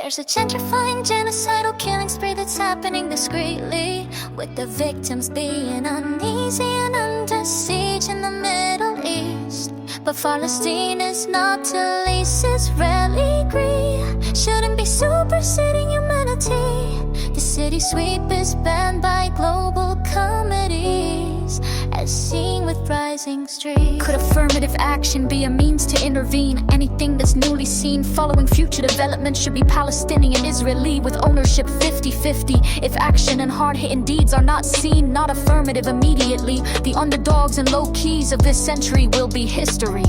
There's a gentrifying, genocidal killing spree that's happening discreetly, with the victims being uneasy and under siege in the Middle East. But Falastin is not to lease, Israeli agree. Shouldn't be superseding humanity. The city sweep is banned by global committees, as seen with rising streets. Could affirmative action be a means to intervene? Anything that's newly seen following future development should be Palestinian, Israeli, with ownership 50-50. If action and hard-hitting deeds are not seen, not affirmative immediately, the underdogs and low keys of this century will be history.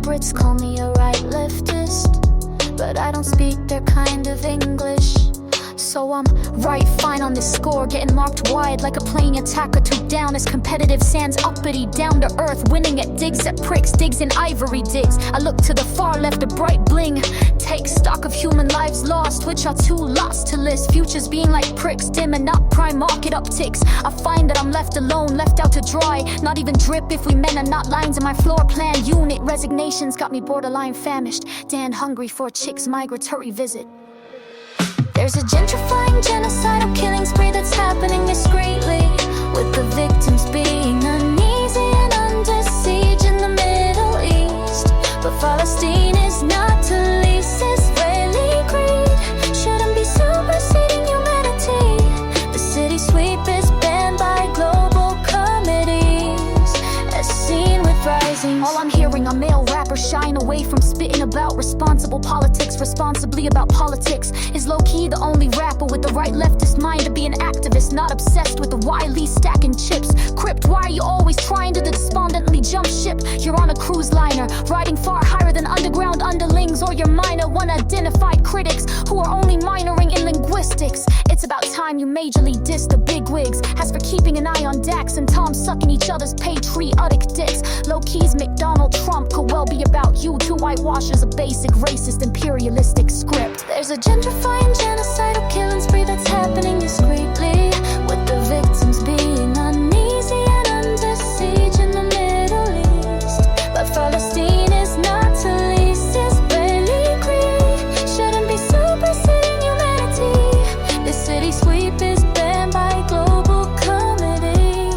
Brits call me a right leftist, but I don't speak their kind of English. So I'm right fine on this score, getting marked wide like a playing attacker took down as competitive sands uppity, down to earth, winning at digs at pricks, digs in ivory digs. I look to the far left, a bright bling, take stock of human lives lost, which are too lost to list. Futures being like pricks, dim and not prime market upticks. I find that I'm left alone, left out to dry, not even drip if we men are not lines in my floor plan unit. Resignation's got me borderline famished, damn hungry for a chick's migratory visit. There's a gentrifying, genocidal killing spree that's happening discreetly, with the victims being uneasy and under siege in the Middle East. But Palestine is not to lease, Israeli greed. Shouldn't be superseding humanity. The city sweep is banned by global committees, as seen with rising. All I'm hearing are male rappers shying away from spitting about responsible politics. Responsibly about politics is low-key the only rapper with the right leftist mind to be an activist, not obsessed with the wily stacking chips. Crypt, why are you always trying to despondently jump ship? You're on a cruise liner, riding far higher than underground underlings or your minor unidentified critics who are only minoring in linguistics. It's about time you majorly diss the bigwigs. As for keeping an eye on Dax and Tom sucking each other's patriotic dicks, low-key's McDonald Trump could well be about you. Two whitewashers, a basic racist imperialistic script. There's a gentrifying, genocidal killing spree that's happening discreetly, with the victims being uneasy and under siege in the Middle East. But Palestine is not to lease, Israeli greed. Shouldn't be superseding humanity. The city sweep is banned by global committees,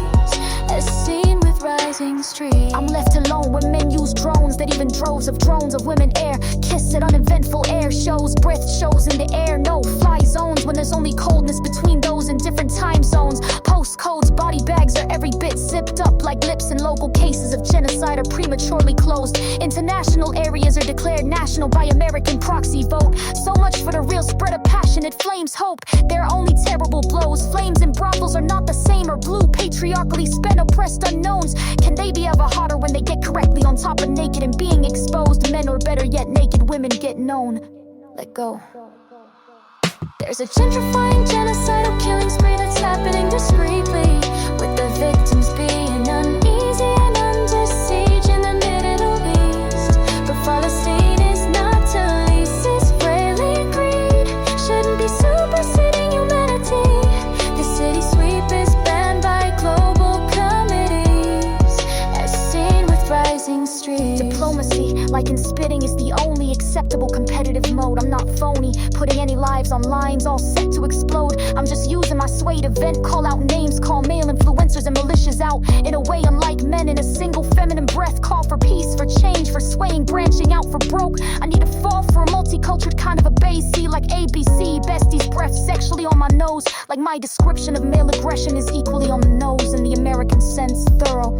as seen with rising streets. I'm left alone when men use drones that even droves of drones of women air. Kiss at uneventful air shows, breath shows in the air. No fly zones when there's only coldness between those in different time zones. Postcodes, body bags are every bit zipped up like lips, and local cases of genocide are prematurely closed. International areas are declared national by American proxy vote. So much for the real spread of passionate flames hope. There are only terrible blows. Flames and brothels are not the same or blue. Patriarchally spent oppressed unknowns. Can they be ever hotter when they get correctly on top of naked and being exposed? Men, or better yet, naked women get known. Let go. There's a gentrifying, genocidal killing spree that's happening discreetly, with the victims being uneasy and under siege in the Middle East. But Palestine is not to lease, Israeli greed. Shouldn't be superseding humanity. The city sweep is banned by global committees, as seen with rising streets. Diplomacy, like in spitting, is the only acceptable competitive mode. I'm not phony, putting any lives on lines all set to explode. I'm just using my sway to vent, call out names, call male influencers and militias out. In a way, unlike men, in a single feminine breath, call for peace, for change, for swaying, branching out for broke. I need to fall for a multicultural kind of a base, like ABC, bestie's breath sexually on my nose. Like my description of male aggression is equally on the nose in the American sense, thorough.